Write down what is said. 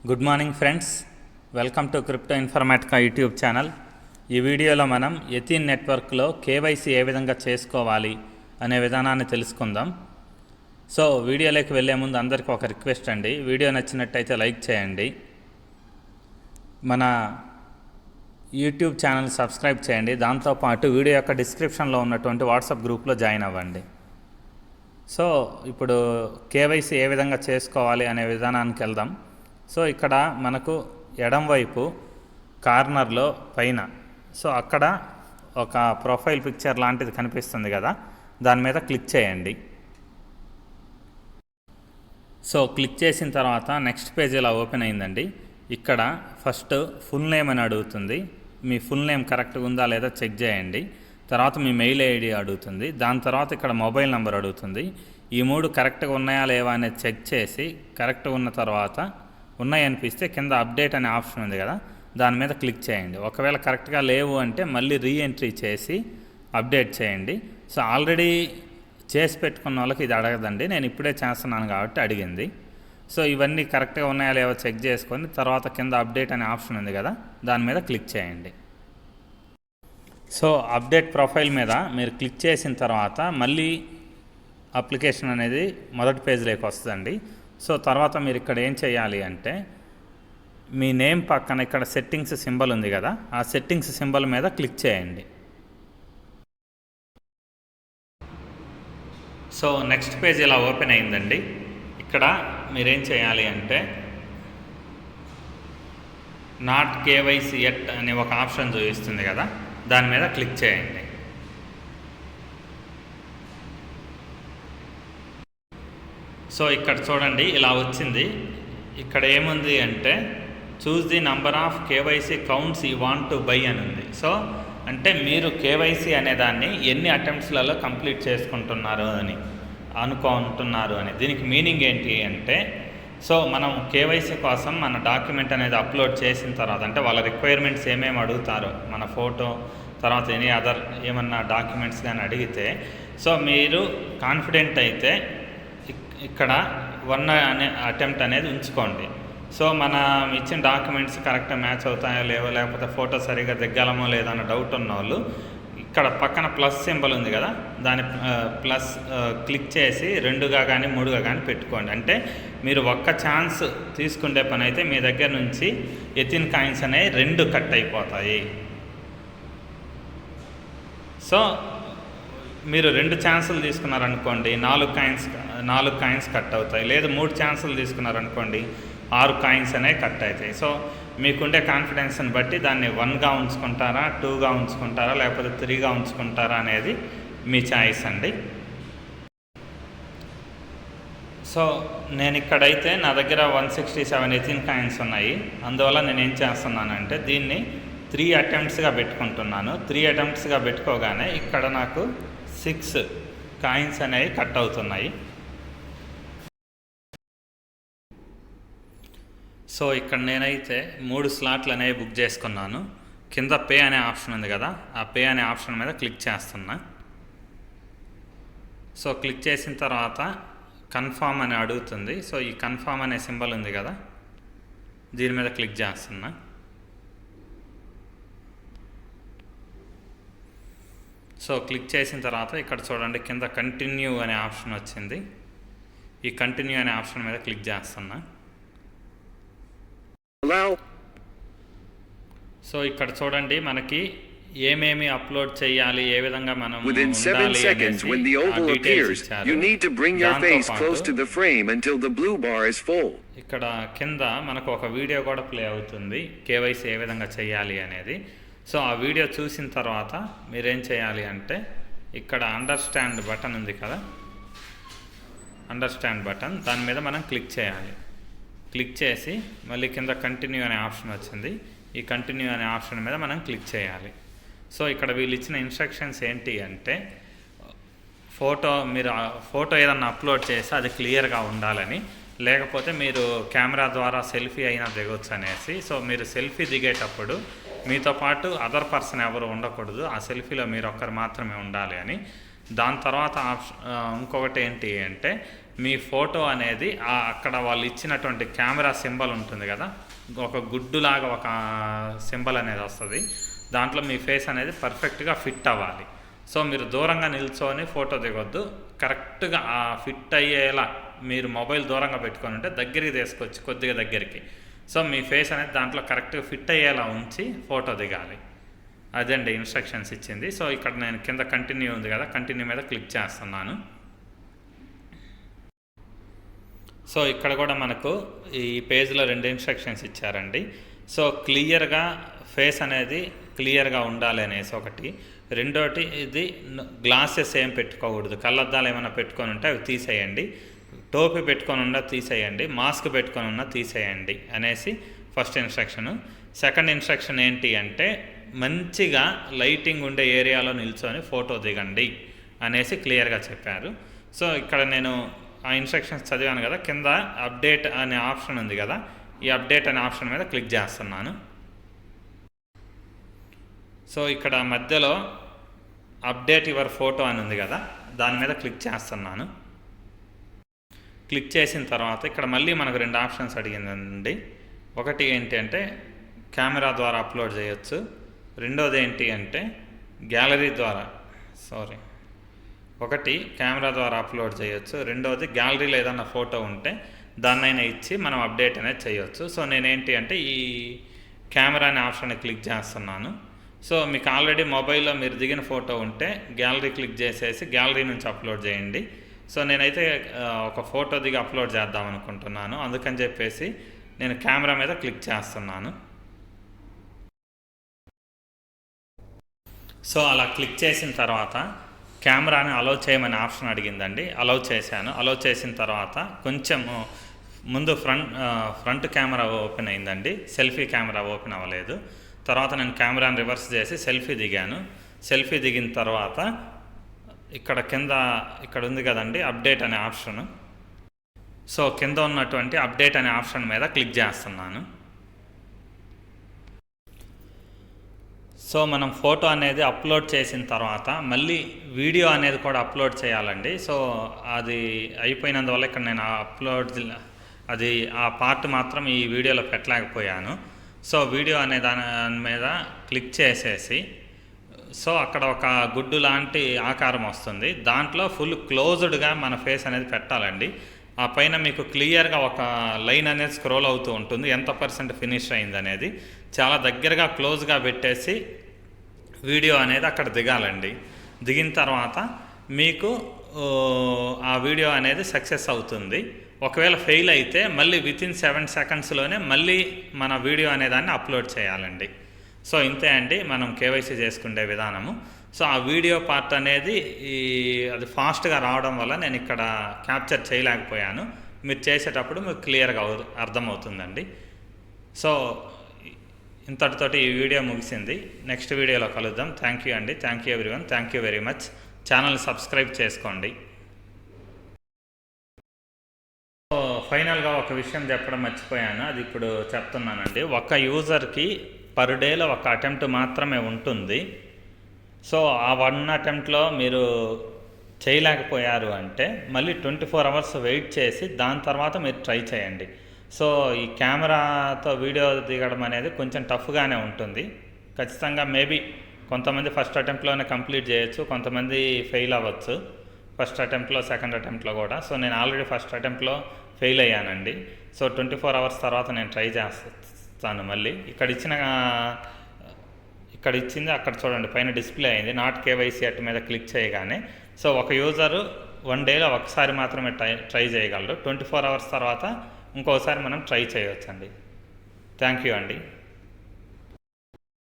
Good morning friends, welcome to crypto Informatica YouTube channel. ఈ వీడియోలో మనం ఎథీన్ నెట్వర్క్లో కేవైసీ ఏ విధంగా చేసుకోవాలి అనే విధానాన్ని తెలుసుకుందాం. సో వీడియోలోకి వెళ్ళే ముందు అందరికీ ఒక రిక్వెస్ట్ అండి, వీడియో నచ్చినట్టయితే లైక్ చేయండి, మన యూట్యూబ్ ఛానల్ సబ్స్క్రైబ్ చేయండి, దాంతోపాటు వీడియో యొక్క డిస్క్రిప్షన్లో ఉన్నటువంటి వాట్సాప్ గ్రూప్లో జాయిన్ అవ్వండి. సో ఇప్పుడు కేవైసీ ఏ విధంగా చేసుకోవాలి అనే విధానానికి వెళ్దాం. సో ఇక్కడ మనకు ఎడం వైపు కార్నర్లో పైన సో అక్కడ ఒక ప్రొఫైల్ పిక్చర్ లాంటిది కనిపిస్తుంది కదా, దాని మీద క్లిక్ చేయండి. సో క్లిక్ చేసిన తర్వాత నెక్స్ట్ పేజ్ ఇలా ఓపెన్ అయిందండి. ఇక్కడ ఫస్ట్ ఫుల్ నేమ్ అని అడుగుతుంది, మీ ఫుల్ నేమ్ కరెక్ట్గా ఉందా లేదా చెక్ చేయండి. తర్వాత మీ మెయిల్ ఐడి అడుగుతుంది, దాని తర్వాత ఇక్కడ మొబైల్ నెంబర్ అడుగుతుంది. ఈ మూడు కరెక్ట్గా ఉన్నాయా లేవా అనేది చెక్ చేసి కరెక్ట్గా ఉన్న తర్వాత ఉన్నాయనిపిస్తే కింద అప్డేట్ అనే ఆప్షన్ ఉంది కదా, దాని మీద క్లిక్ చేయండి. ఒకవేళ కరెక్ట్గా లేవు అంటే మళ్ళీ రీఎంట్రీ చేసి అప్డేట్ చేయండి. సో ఆల్రెడీ చేసి పెట్టుకున్న వాళ్ళకి ఇది అడగదండి, నేను ఇప్పుడే చేస్తున్నాను కాబట్టి అడిగింది. సో ఇవన్నీ కరెక్ట్గా ఉన్నాయా లేవో చెక్ చేసుకొని తర్వాత కింద అప్డేట్ అనే ఆప్షన్ ఉంది కదా, దాని మీద క్లిక్ చేయండి. సో అప్డేట్ ప్రొఫైల్ మీద మీరు క్లిక్ చేసిన తర్వాత మళ్ళీ అప్లికేషన్ అనేది మొదటి పేజ్లోకి వస్తుందండి. సో తర్వాత మీరు ఇక్కడ ఏం చేయాలి అంటే మీ నేమ్ పక్కన ఇక్కడ సెట్టింగ్స్ సింబల్ ఉంది కదా, ఆ సెట్టింగ్స్ సింబల్ మీద క్లిక్ చేయండి. సో నెక్స్ట్ పేజ్ ఇలా ఓపెన్ అయిందండి. ఇక్కడ మీరేం చేయాలి అంటే నాట్ కేవైసీ ఎట్ అనే ఒక ఆప్షన్ చూపిస్తుంది కదా, దాని మీద క్లిక్ చేయండి. సో ఇక్కడ చూడండి ఇలా వచ్చింది. ఇక్కడ ఏముంది అంటే choose the number of KYC counts you want to buy అని ఉంది. సో అంటే మీరు కేవైసీ అనేదాన్ని ఎన్ని అటెంప్ట్స్లలో కంప్లీట్ చేసుకుంటున్నారు అని అనుకుంటున్నారు అని. దీనికి మీనింగ్ ఏంటి అంటే సో మనం కేవైసీ కోసం మన డాక్యుమెంట్ అనేది అప్లోడ్ చేసిన తర్వాత అంటే వాళ్ళ రిక్వైర్మెంట్స్ ఏమేమి అడుగుతారో మన ఫోటో తర్వాత ఎనీ అదర్ ఏమన్నా డాక్యుమెంట్స్ కానీ అడిగితే సో మీరు కాన్ఫిడెంట్ అయితే ఇక్కడ 1 అనే అటెంప్ట్ అనేది ఉంచుకోండి. సో మన ఇచ్చిన డాక్యుమెంట్స్ కరెక్ట్గా మ్యాచ్ అవుతాయో లేవో లేకపోతే ఫోటో సరిగ్గా దిగ్గాలమో లేదో అన్న డౌట్ ఉన్న వాళ్ళు ఇక్కడ పక్కన ప్లస్ సింబల్ ఉంది కదా, దాని ప్లస్ క్లిక్ చేసి 2గా కానీ 3గా కానీ పెట్టుకోండి. అంటే మీరు ఒక్క ఛాన్స్ తీసుకునే పని అయితే మీ దగ్గర నుంచి ఎథీన్ కాయిన్స్ అనేవి 2 కట్ అయిపోతాయి. సో మీరు 2 ఛాన్సులు తీసుకున్నారనుకోండి 4 కాయిన్స్ కట్ అవుతాయి. లేదు 3 ఛాన్సులు తీసుకున్నారనుకోండి 6 కాయిన్స్ అనేవి కట్ అవుతాయి. సో మీకుండే కాన్ఫిడెన్స్ని బట్టి దాన్ని 1గా ఉంచుకుంటారా, 2గా ఉంచుకుంటారా, లేకపోతే 3గా ఉంచుకుంటారా అనేది మీ ఛాయిస్ అండి. సో నేను ఇక్కడైతే నా దగ్గర 167 ఎథీన్ కాయిన్స్ ఉన్నాయి. అందువల్ల నేను ఏం చేస్తున్నానంటే దీన్ని 3 అటెంప్ట్స్గా పెట్టుకుంటున్నాను. 3 అటెంప్ట్స్గా పెట్టుకోగానే ఇక్కడ నాకు 6 కాయిన్స్ అనేవి కట్ అవుతున్నాయి. సో ఇక్కడ నేనైతే 3 స్లాట్లు అనేవి బుక్ చేసుకున్నాను. కింద పే అనే ఆప్షన్ ఉంది కదా, ఆ పే అనే ఆప్షన్ మీద క్లిక్ చేస్తున్నా. సో క్లిక్ చేసిన తర్వాత కన్ఫర్మ్ అని అడుగుతుంది. సో ఈ కన్ఫర్మ్ అనే సింబల్ ఉంది కదా, దీని మీద క్లిక్ చేస్తున్నా. సో క్లిక్ చేసిన తర్వాత ఇక్కడ చూడండి కింద కంటిన్యూ అనే ఆప్షన్ వచ్చింది. ఈ కంటిన్యూ అనే ఆప్షన్ మీద క్లిక్ చేస్తున్నా. సో ఇక్కడ చూడండి మనకి ఏమేమి అప్లోడ్ చేయాలి, ఏ విధంగా మనం ఇక్కడ కింద మనకు ఒక వీడియో కూడా ప్లే అవుతుంది కేవైసీ ఏ విధంగా చేయాలి అనేది. సో ఆ వీడియో చూసిన తర్వాత మీరేం చేయాలి అంటే ఇక్కడ అండర్స్టాండ్ బటన్ ఉంది కదా, అండర్స్టాండ్ బటన్ దాని మీద మనం క్లిక్ చేయాలి. క్లిక్ చేసి మళ్ళీ కింద కంటిన్యూ అనే ఆప్షన్ వచ్చింది, ఈ కంటిన్యూ అనే ఆప్షన్ మీద మనం క్లిక్ చేయాలి. సో ఇక్కడ వీళ్ళు ఇచ్చిన ఇన్స్ట్రక్షన్స్ ఏంటి అంటే మీరు ఫోటో ఏదన్నా అప్లోడ్ చేస్తే అది క్లియర్గా ఉండాలని, లేకపోతే మీరు కెమెరా ద్వారా సెల్ఫీ అయినా దిగొచ్చు అనేసి. సో మీరు సెల్ఫీ దిగేటప్పుడు మీతో పాటు అదర్ పర్సన్ ఎవరు ఉండకూడదు, ఆ సెల్ఫీలో మీరు ఒక్కరు మాత్రమే ఉండాలి అని. దాని తర్వాత ఇంకొకటి ఏంటి అంటే మీ ఫోటో అనేది అక్కడ వాళ్ళు ఇచ్చినటువంటి కెమెరా సింబల్ ఉంటుంది కదా, ఒక గుడ్డులాగా ఒక సింబల్ అనేది వస్తుంది. దాంట్లో మీ ఫేస్ అనేది పర్ఫెక్ట్గా ఫిట్ అవ్వాలి. సో మీరు దూరంగా నిల్చొని ఫోటో దిగొద్దు. కరెక్ట్గా ఆ ఫిట్ అయ్యేలా మీరు మొబైల్ దూరంగా పెట్టుకొని ఉంటే దగ్గరికి తీసుకొచ్చి కొద్దిగా దగ్గరికి, సో మీ ఫేస్ అనేది దాంట్లో కరెక్ట్గా ఫిట్ అయ్యేలా ఉంచి ఫోటో దిగాలి. అదండి ఇన్స్ట్రక్షన్స్ ఇచ్చింది. సో ఇక్కడ నేను కింద కంటిన్యూ ఉంది కదా, కంటిన్యూ మీద క్లిక్ చేస్తున్నాను. సో ఇక్కడ కూడా మనకు ఈ పేజ్లో 2 ఇన్స్ట్రక్షన్స్ ఇచ్చారండి. సో క్లియర్గా ఫేస్ అనేది క్లియర్గా ఉండాలి అనేసి ఒకటి, రెండోటి ఇది గ్లాసెస్ ఏం పెట్టుకోకూడదు, కళ్ళద్దాలు ఏమైనా పెట్టుకొని ఉంటే అవి తీసేయండి, టోపీ పెట్టుకొని ఉన్నా తీసేయండి, మాస్క్ పెట్టుకొని ఉన్నా తీసేయండి అనేసి ఫస్ట్ ఇన్స్ట్రక్షను. సెకండ్ ఇన్స్ట్రక్షన్ ఏంటి అంటే మంచిగా లైటింగ్ ఉండే ఏరియాలో నిల్చొని ఫోటో దిగండి అనేసి క్లియర్గా చెప్పారు. సో ఇక్కడ నేను ఆ ఇన్స్ట్రక్షన్స్ చదివాను కదా, కింద అప్డేట్ అనే ఆప్షన్ ఉంది కదా, ఈ అప్డేట్ అనే ఆప్షన్ మీద క్లిక్ చేస్తున్నాను. సో ఇక్కడ మధ్యలో అప్డేట్ యువర్ ఫోటో అని ఉంది కదా, దాని మీద క్లిక్ చేస్తున్నాను. క్లిక్ చేసిన తర్వాత ఇక్కడ మళ్ళీ మనకు 2 ఆప్షన్స్ అడిగిందండి. ఒకటి ఏంటి అంటే కెమెరా ద్వారా అప్లోడ్ చేయొచ్చు, రెండోది ఏంటి అంటే గ్యాలరీ ద్వారా ఒకటి కెమెరా ద్వారా అప్లోడ్ చేయొచ్చు, రెండోది గ్యాలరీలో ఏదన్నా ఫోటో ఉంటే దాన్నైనా ఇచ్చి మనం అప్డేట్ అనేది చేయొచ్చు. సో నేనేంటి అంటే ఈ కెమెరా అనే ఆప్షన్ క్లిక్ చేస్తున్నాను. సో మీకు ఆల్రెడీ మొబైల్లో మీరు దిగిన ఫోటో ఉంటే గ్యాలరీ క్లిక్ చేసేసి గ్యాలరీ నుంచి అప్లోడ్ చేయండి. సో నేనైతే ఒక ఫోటో దిగి అప్లోడ్ చేద్దాం అనుకుంటున్నాను, అందుకని చెప్పేసి నేను కెమెరా మీద క్లిక్ చేస్తున్నాను. సో అలా క్లిక్ చేసిన తర్వాత కెమెరాని అలౌ చేయమని ఆప్షన్ అడిగిందండి. అలౌ చేశాను. అలౌ చేసిన తర్వాత కొంచెం ముందు ఫ్రంట్ కెమెరా ఓపెన్ అయిందండి, సెల్ఫీ కెమెరా ఓపెన్ అవ్వలేదు. తర్వాత నేను కెమెరాని రివర్స్ చేసి సెల్ఫీ దిగాను. సెల్ఫీ దిగిన తర్వాత ఇక్కడ కింద ఇక్కడ ఉంది కదండి అప్డేట్ అనే ఆప్షను. సో కింద ఉన్నటువంటి అప్డేట్ అనే ఆప్షన్ మీద క్లిక్ చేస్తున్నాను. సో మనం ఫోటో అనేది అప్లోడ్ చేసిన తర్వాత మళ్ళీ వీడియో అనేది కూడా అప్లోడ్ చేయాలండి. సో అది అయిపోయినందువల్ల ఇక్కడ నేను ఆ పార్ట్ మాత్రం ఈ వీడియోలో పెట్టలేకపోయాను. సో వీడియో అనే దాని మీద క్లిక్ చేసేసి సో అక్కడ ఒక గుడ్డు లాంటి ఆకారం వస్తుంది, దాంట్లో ఫుల్ క్లోజ్డ్గా మన ఫేస్ అనేది పెట్టాలండి. ఆ పైన మీకు క్లియర్గా ఒక లైన్ అనేది స్క్రోల్ అవుతూ ఉంటుంది, ఎంత % ఫినిష్ అయింది అనేది. చాలా దగ్గరగా క్లోజ్గా పెట్టేసి వీడియో అనేది అక్కడ దిగాలండి. దిగిన తర్వాత మీకు ఆ వీడియో అనేది సక్సెస్ అవుతుంది. ఒకవేళ ఫెయిల్ అయితే మళ్ళీ వితిన్ 7 సెకండ్స్లోనే మళ్ళీ మన వీడియో అనేదాన్ని అప్లోడ్ చేయాలండి. సో ఇంతే అండి మనం కేవైసీ చేసుకునే విధానము. సో ఆ వీడియో పార్ట్ అనేది అది ఫాస్ట్గా రావడం వల్ల నేను ఇక్కడ క్యాప్చర్ చేయలేకపోయాను. మీరు చేసేటప్పుడు మీకు క్లియర్గా అర్థమవుతుందండి. సో ఇంతటితోటి ఈ వీడియో ముగిసింది. నెక్స్ట్ వీడియోలో కలుద్దాం. థ్యాంక్ యూ అండి. Thank you everyone. Thank you very much. ఛానల్ని సబ్స్క్రైబ్ చేసుకోండి. సో ఫైనల్గా ఒక విషయం చెప్పడం మర్చిపోయాను, అది ఇప్పుడు చెప్తున్నానండి. ఒక యూజర్కి పర్ డేలో ఒక అటెంప్ట్ మాత్రమే ఉంటుంది. సో ఆ 1 అటెంప్ట్లో మీరు చేయలేకపోయారు అంటే మళ్ళీ 24 అవర్స్ వెయిట్ చేసి దాని తర్వాత మీరు ట్రై చేయండి. సో ఈ కెమెరాతో వీడియో దిగడం అనేది కొంచెం టఫ్గానే ఉంటుంది. ఖచ్చితంగా మేబీ కొంతమంది ఫస్ట్ అటెంప్ట్లోనే కంప్లీట్ చేయొచ్చు, కొంతమంది ఫెయిల్ అవ్వచ్చు ఫస్ట్ అటెంప్ట్లో, సెకండ్ అటెంప్ట్లో కూడా. సో నేను ఆల్రెడీ ఫస్ట్ అటెంప్ట్లో ఫెయిల్ అయ్యానండి. సో 24 అవర్స్ తర్వాత నేను ట్రై చేస్తాను మళ్ళీ. ఇక్కడ ఇచ్చింది అక్కడ చూడండి పైన డిస్ప్లే అయింది, నాట్ కేవైసీ అట్ మీద క్లిక్ చేయగానే. సో ఒక యూజరు 1 డేలో ఒకసారి మాత్రమే ట్రై చేయగలరు. 24 అవర్స్ తర్వాత ఇంకోసారి మనం ట్రై చేయవచ్చండి. థ్యాంక్ యూ అండి.